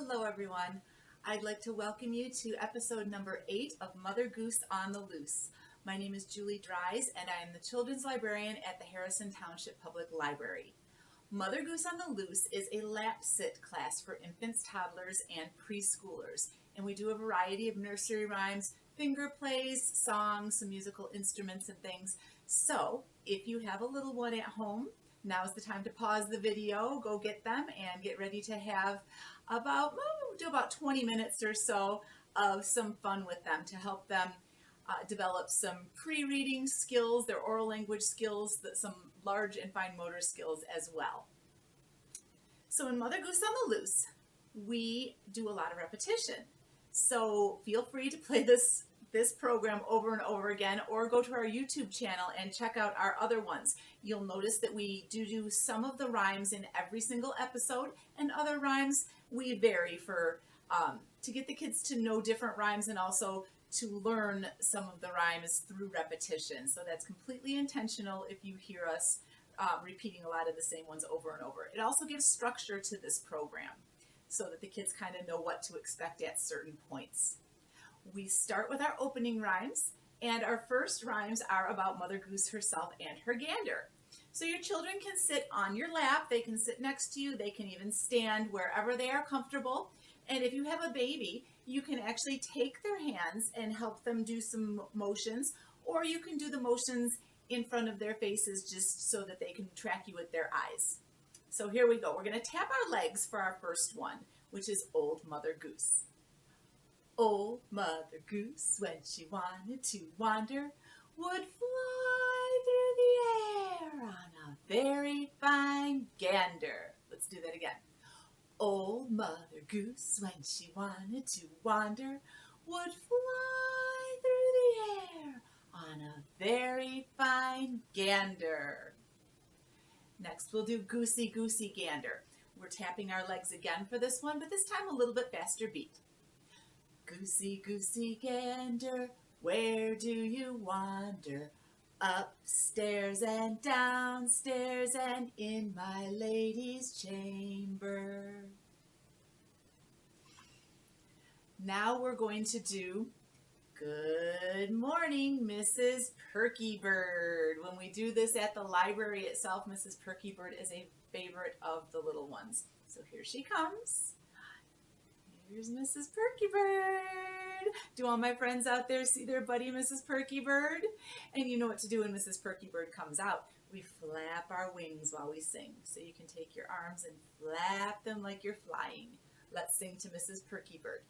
Hello everyone. I'd like to welcome you to episode number 8 of Mother Goose on the Loose. My name is Julie Dries and I am the children's librarian at the Harrison Township Public Library. Mother Goose on the Loose is a lap sit class for infants, toddlers, and preschoolers. And we do a variety of nursery rhymes, finger plays, songs, some musical instruments and things. So if you have a little one at home, now's the time to pause the video, go get them, and get ready to have about 20 minutes or so of some fun with them to help them develop some pre-reading skills, their oral language skills, some large and fine motor skills as well. So in Mother Goose on the Loose, we do a lot of repetition. So feel free to play this program over and over again, or go to our YouTube channel and check out our other ones. You'll notice that we do some of the rhymes in every single episode, and other rhymes we vary for to get the kids to know different rhymes and also to learn some of the rhymes through repetition. So that's completely intentional if you hear us repeating a lot of the same ones over and over. It also gives structure to this program so that the kids kind of know what to expect at certain points. We start with our opening rhymes, and our first rhymes are about Mother Goose herself and her gander. So your children can sit on your lap, they can sit next to you, they can even stand wherever they are comfortable. And if you have a baby, you can actually take their hands and help them do some motions, or you can do the motions in front of their faces just so that they can track you with their eyes. So here we go. We're going to tap our legs for our first one, which is Old Mother Goose. Old Mother Goose, when she wanted to wander, would fly through the air on a very fine gander. Let's do that again. Old Mother Goose, when she wanted to wander, would fly through the air on a very fine gander. Next, we'll do Goosey Goosey Gander. We're tapping our legs again for this one, but this time a little bit faster beat. Goosey Goosey Gander, where do you wander? Upstairs and downstairs and in my lady's chamber. Now we're going to do Good Morning, Mrs. Perky Bird. When we do this at the library itself, Mrs. Perky Bird is a favorite of the little ones. So here she comes. Here's Mrs. Perky Bird. Do all my friends out there see their buddy Mrs. Perky Bird? And you know what to do when Mrs. Perky Bird comes out. We flap our wings while we sing. So you can take your arms and flap them like you're flying. Let's sing to Mrs. Perky Bird.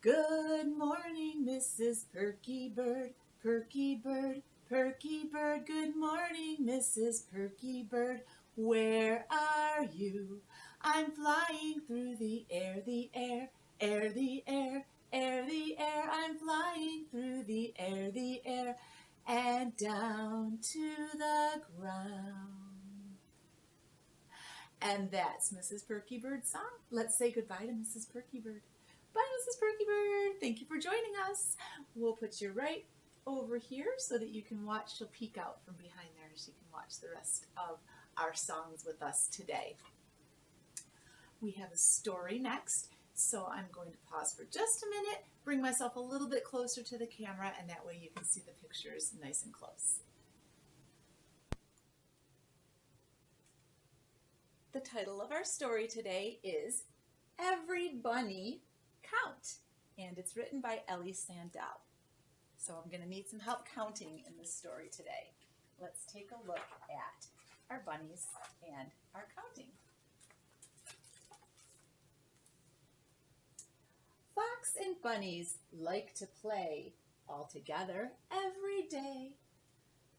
Good morning, Mrs. Perky Bird, Perky Bird, Perky Bird. Good morning, Mrs. Perky Bird. Where are you? I'm flying through the air, the air, air, the air, air, the air. I'm flying through the air, and down to the ground. And that's Mrs. Perky Bird's song. Let's say goodbye to Mrs. Perky Bird. Bye, Mrs. Perky Bird. Thank you for joining us. We'll put you right over here so that you can watch. She'll peek out from behind there and she can watch the rest of our songs with us today. We have a story next, so I'm going to pause for just a minute, bring myself a little bit closer to the camera, and that way you can see the pictures nice and close. The title of our story today is Every Bunny Count, and it's written by Ellie Sandell. So I'm going to need some help counting in this story today. Let's take a look at our bunnies and our counting. Fox and bunnies like to play all together every day.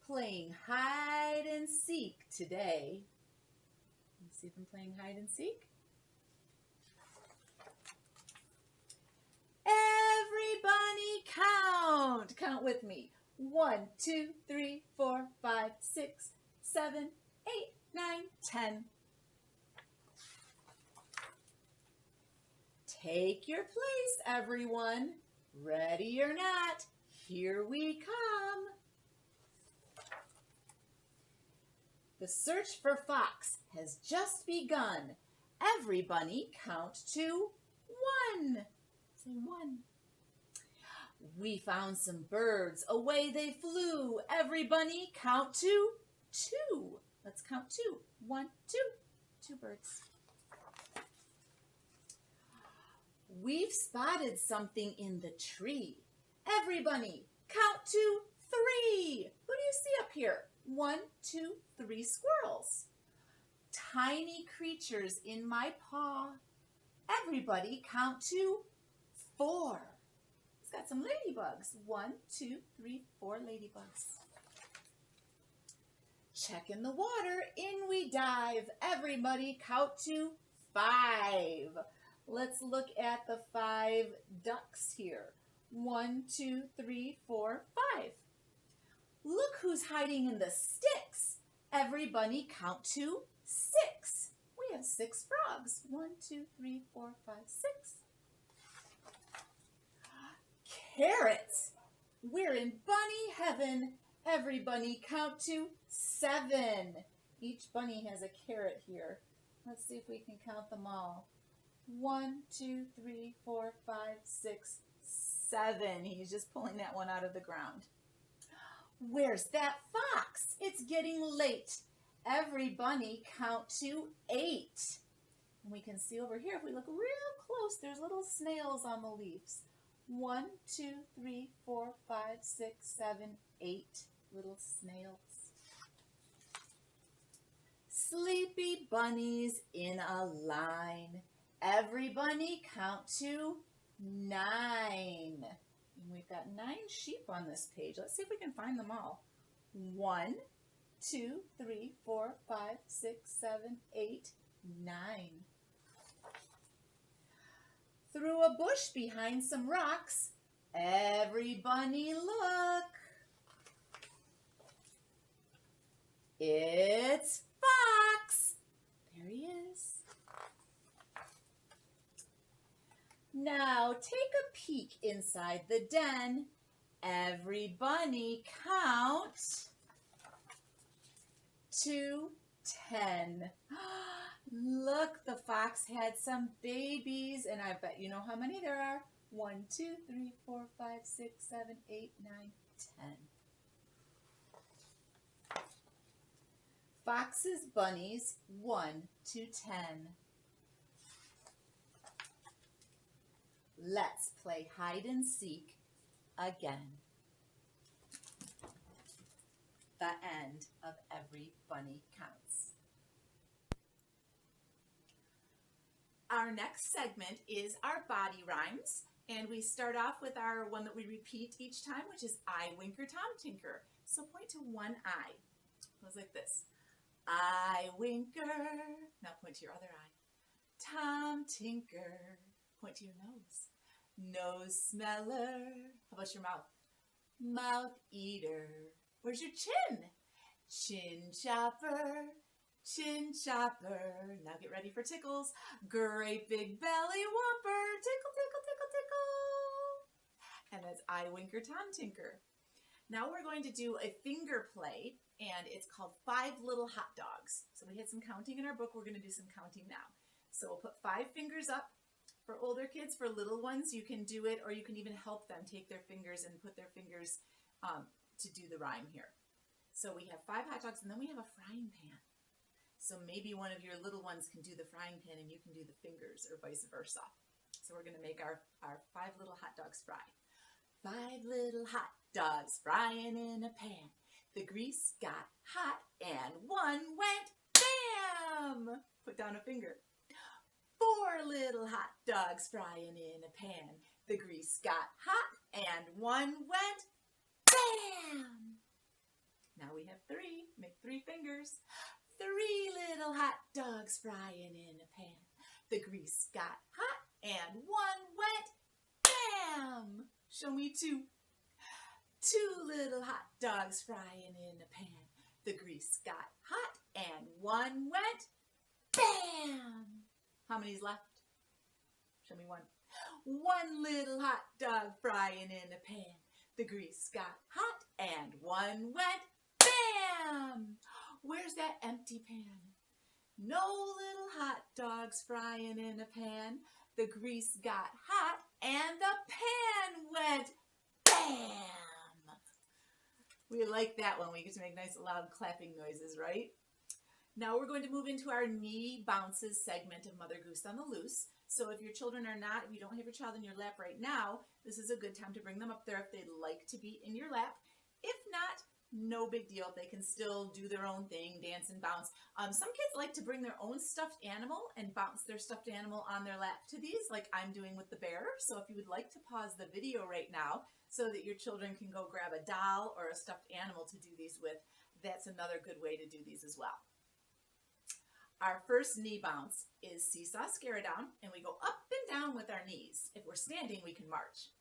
Playing hide and seek today. Let's see if I'm playing hide and seek. Every bunny count. Count with me. 1, 2, 3, 4, 5, 6, 7, 8, 9, 10. Take your place, everyone. Ready or not, here we come. The search for Fox has just begun. Every bunny count to one. Say one. We found some birds. Away they flew. Every bunny count to two. Let's count two. One, two. Two birds. We've spotted something in the tree. Every bunny count to three. Who do you see up here? One, two, three squirrels. Tiny creatures in my paw. Everybody count to four. It's got some ladybugs. One, two, three, four ladybugs. Check in the water, in we dive. Everybody count to five. Let's look at the five ducks here. One, two, three, four, five. Look who's hiding in the sticks. Every bunny count to six. We have six frogs. One, two, three, four, five, six. Carrots. We're in bunny heaven. Every bunny count to seven. Each bunny has a carrot here. Let's see if we can count them all. One, two, three, four, five, six, seven. He's just pulling that one out of the ground. Where's that fox? It's getting late. Every bunny count to eight. And we can see over here, if we look real close, there's little snails on the leaves. One, two, three, four, five, six, seven, eight little snails. Sleepy bunnies in a line. Every bunny count to nine. And we've got 9 sheep on this page. Let's see if we can find them all. 1, 2, 3, 4, 5, 6, 7, 8, 9. Through a bush behind some rocks, every bunny look. It's Fox. There he is. Now take a peek inside the den. Every bunny count to 10. Look, the fox had some babies, and I bet you know how many there are. 1, 2, 3, 4, 5, 6, 7, 8, 9, 10. Fox's bunnies 1 to 10. Let's play hide and seek again. The end of every bunny counts. Our next segment is our body rhymes, and we start off with our one that we repeat each time, which is I Winker Tom Tinker. So point to one eye. It goes like this. I winker. Now point to your other eye. Tom Tinker. Point to your nose. Nose smeller. How about your mouth? Mouth eater. Where's your chin? Chin chopper. Chin chopper. Now get ready for tickles. Great big belly whopper. Tickle, tickle, tickle, tickle. And that's I Winker Tom Tinker. Now we're going to do a finger play, and it's called 5 Little Hot Dogs. So we had some counting in our book. We're going to do some counting now. So we'll put 5 fingers up. For older kids, for little ones, you can do it, or you can even help them take their fingers and put their fingers to do the rhyme here. So we have 5 hot dogs, and then we have a frying pan. So maybe one of your little ones can do the frying pan, and you can do the fingers, or vice versa. So we're going to make our 5 little hot dogs fry. 5 little hot dogs frying in a pan. The grease got hot, and one went bam! Put down a finger. 4 little hot dogs frying in a pan. The grease got hot and one went bam! Now we have 3. Make 3 fingers. 3 little hot dogs frying in a pan. The grease got hot and one went bam! Show me 2. 2 little hot dogs frying in a pan. The grease got hot and one went bam! How many's left? Show me 1. 1 little hot dog frying in a pan. The grease got hot and one went bam! Where's that empty pan? No little hot dogs frying in a pan. the grease got hot, and the pan went bam. We like that one. We get to make nice loud clapping noises, right? Now we're going to move into our knee bounces segment of Mother Goose on the Loose. So if your children are not, if you don't have your child in your lap right now, this is a good time to bring them up there if they'd like to be in your lap. If not, no big deal. They can still do their own thing, dance and bounce. Some kids like to bring their own stuffed animal and bounce their stuffed animal on their lap to these, like I'm doing with the bear. So if you would like to pause the video right now so that your children can go grab a doll or a stuffed animal to do these with, that's another good way to do these as well. Our first knee bounce is seesaw scare down, and we go up and down with our knees. If we're standing, we can march.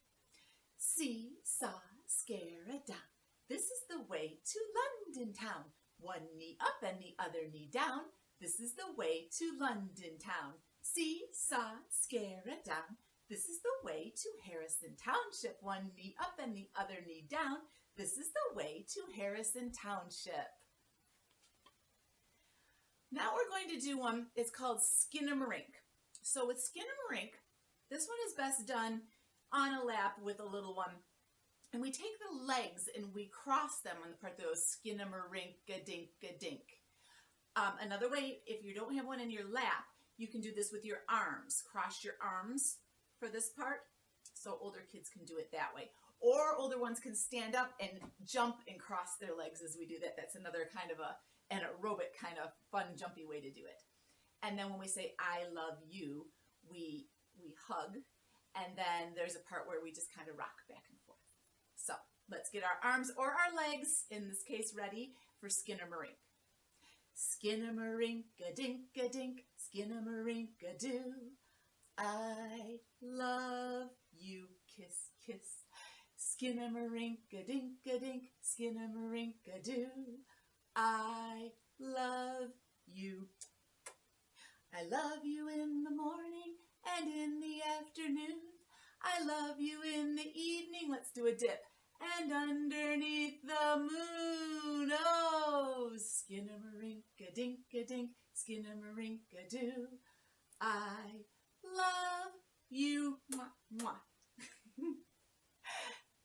Seesaw scare down. This is the way to London town. One knee up and the other knee down. This is the way to London town. Seesaw scare down. This is the way to Harrison Township. One knee up and the other knee down. This is the way to Harrison Township. Now we're going to do one, it's called Skinnamarink. So with Skinnamarink, this one is best done on a lap with a little one. And we take the legs and we cross them on the part that goes skinnamarink-a-dink-a-dink. Another way, if you don't have one in your lap, you can do this with your arms. Cross your arms for this part, so older kids can do it that way. Or older ones can stand up and jump and cross their legs as we do that. That's another kind of an aerobic kind of fun, jumpy way to do it. And then when we say, I love you, we hug. And then there's a part where we just kind of rock back and forth. So let's get our arms or our legs, in this case, ready for Skinnamarink. Skinnamarink-a-dink-a-dink, Skinnamarink-a-doo. I love you, kiss, kiss. Skinnamarink-a-dink-a-dink, Skinnamarink-a-doo. I love you. I love you in the morning and in the afternoon. I love you in the evening. Let's do a dip. And underneath the moon. Oh, Skinnamarink-a-dink-a-dink, Skinnamarink-a-doo. I love you. Mwah, mwah.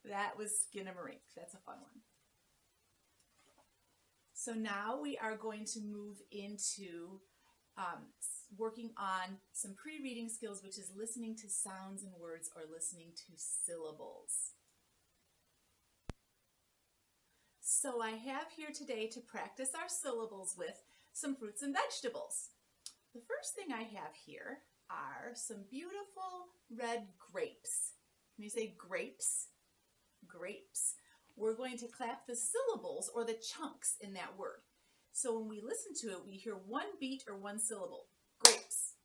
That was Skinnamarink. That's a fun one. So now we are going to move into working on some pre-reading skills, which is listening to sounds and words or listening to syllables. So I have here today to practice our syllables with some fruits and vegetables. The first thing I have here are some beautiful red grapes. Can you say grapes? Grapes. We're going to clap the syllables or the chunks in that word. So when we listen to it, we hear one beat or one syllable. Grapes.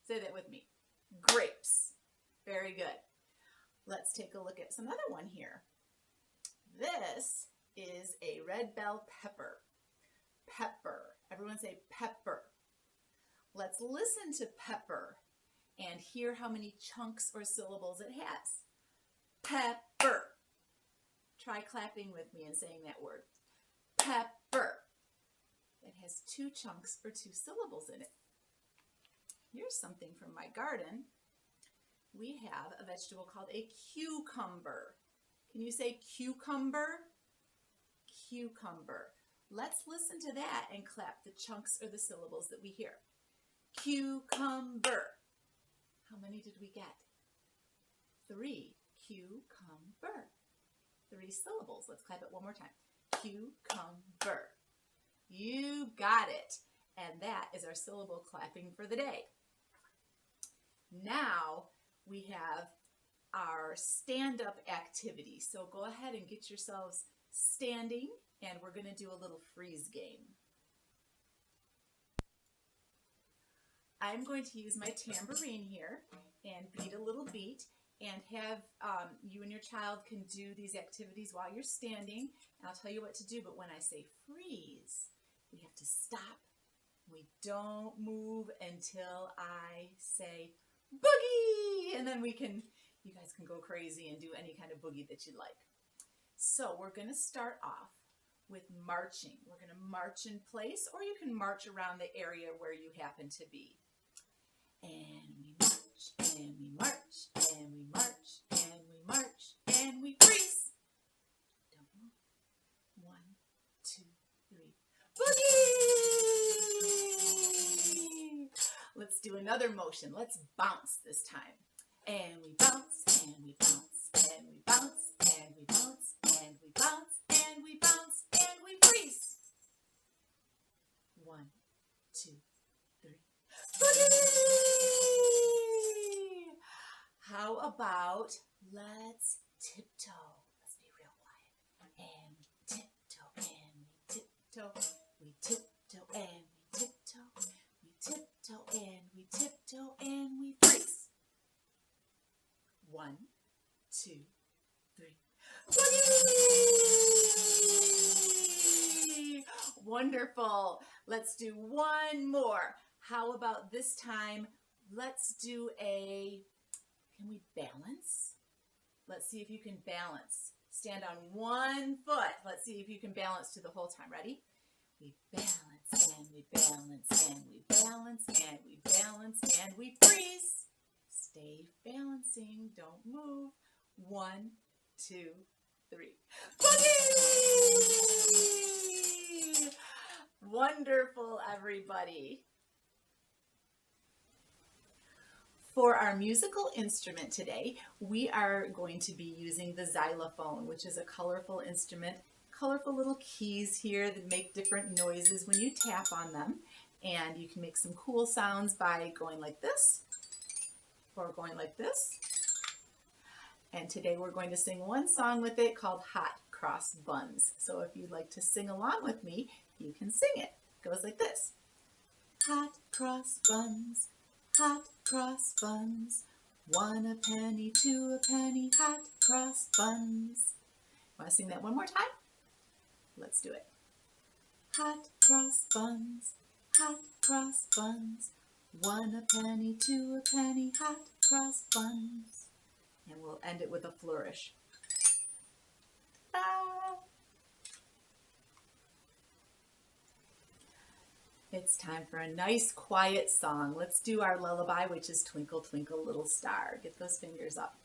Say that with me. Grapes. Very good. Let's take a look at some other one here. This is a red bell pepper. Pepper. Everyone say pepper. Let's listen to pepper and hear how many chunks or syllables it has. Pepper. Try clapping with me and saying that word. Pepper. It has two chunks or two syllables in it. Here's something from my garden. We have a vegetable called a cucumber. Can you say cucumber? Cucumber. Let's listen to that and clap the chunks or the syllables that we hear. Cucumber. How many did we get? 3. Cucumber. 3 syllables. Let's clap it one more time. Cucumber. You got it. And that is our syllable clapping for the day. Now we have our stand-up activity. So go ahead and get yourselves standing, and we're going to do a little freeze game. I'm going to use my tambourine here and beat a little beat, and have you and your child can do these activities while you're standing. And I'll tell you what to do, but when I say freeze, we have to stop. We don't move until I say boogie, and then you guys can go crazy and do any kind of boogie that you'd like. So we're going to start off with marching. We're going to march in place, or you can march around the area where you happen to be. And we march, and we march, and we march, and we march, and we freeze. Don't move. 1, 2, 3. Boogie! Let's do another motion. Let's bounce this time. And we bounce, and we bounce, and we bounce, and we bounce, and we bounce, and we bounce, and we freeze. 1, 2, 3. Boogie! How about let's tiptoe? Let's be real quiet. And tiptoe, and we tiptoe. We tiptoe, and we tiptoe. We tiptoe, and we tiptoe, and we freeze. 1, 2, 3. Boogie! Wonderful. Let's do one more. How about this time? Let's do can we balance? Let's see if you can balance. Stand on one foot. Let's see if you can balance through the whole time. Ready? We balance and we balance and we balance and we balance and we freeze. Stay balancing. Don't move. 1, 2, 3. Boogie! Wonderful, everybody. For our musical instrument today, we are going to be using the xylophone, which is a colorful instrument. Colorful little keys here that make different noises when you tap on them. And you can make some cool sounds by going like this or going like this. And today we're going to sing one song with it called Hot Cross Buns. So if you'd like to sing along with me, you can sing it. It goes like this. Hot cross buns, hot cross buns. 1 a penny, 2 a penny, hot cross buns. Want to sing that one more time? Let's do it. Hot cross buns, hot cross buns. 1 a penny, 2 a penny, hot cross buns. And we'll end it with a flourish. Ah. It's time for a nice quiet song. Let's do our lullaby, which is Twinkle, Twinkle, Little Star. Get those fingers up.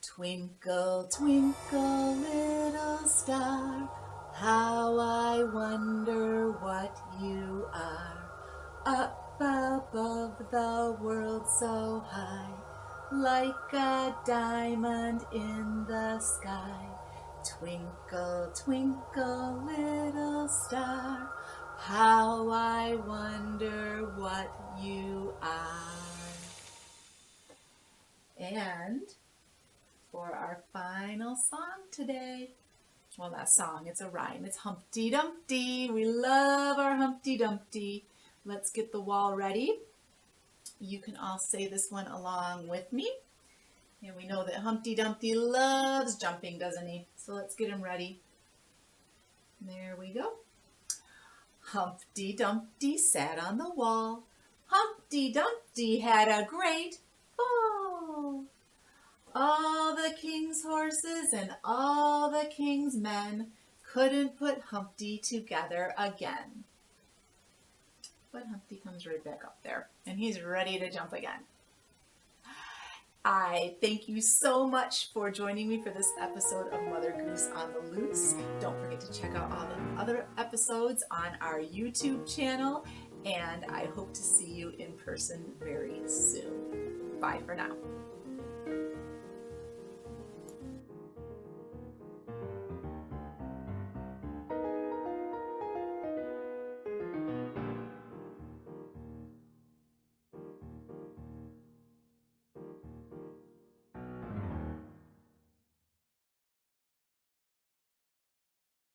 Twinkle, twinkle, little star, how I wonder what you are. Up above the world so high, like a diamond in the sky. Twinkle, twinkle, little star, how I wonder what you are. And for our final song today, well, not song, it's a rhyme. It's Humpty Dumpty. We love our Humpty Dumpty. Let's get the wall ready. You can all say this one along with me. And we know that Humpty Dumpty loves jumping, doesn't he? So let's get him ready. There we go. Humpty Dumpty sat on the wall. Humpty Dumpty had a great fall. All the king's horses and all the king's men couldn't put Humpty together again. But Humpty comes right back up there, and he's ready to jump again. I thank you so much for joining me for this episode of Mother Goose on the Loose. Don't forget to check out all the other episodes on our YouTube channel, and I hope to see you in person very soon. Bye for now.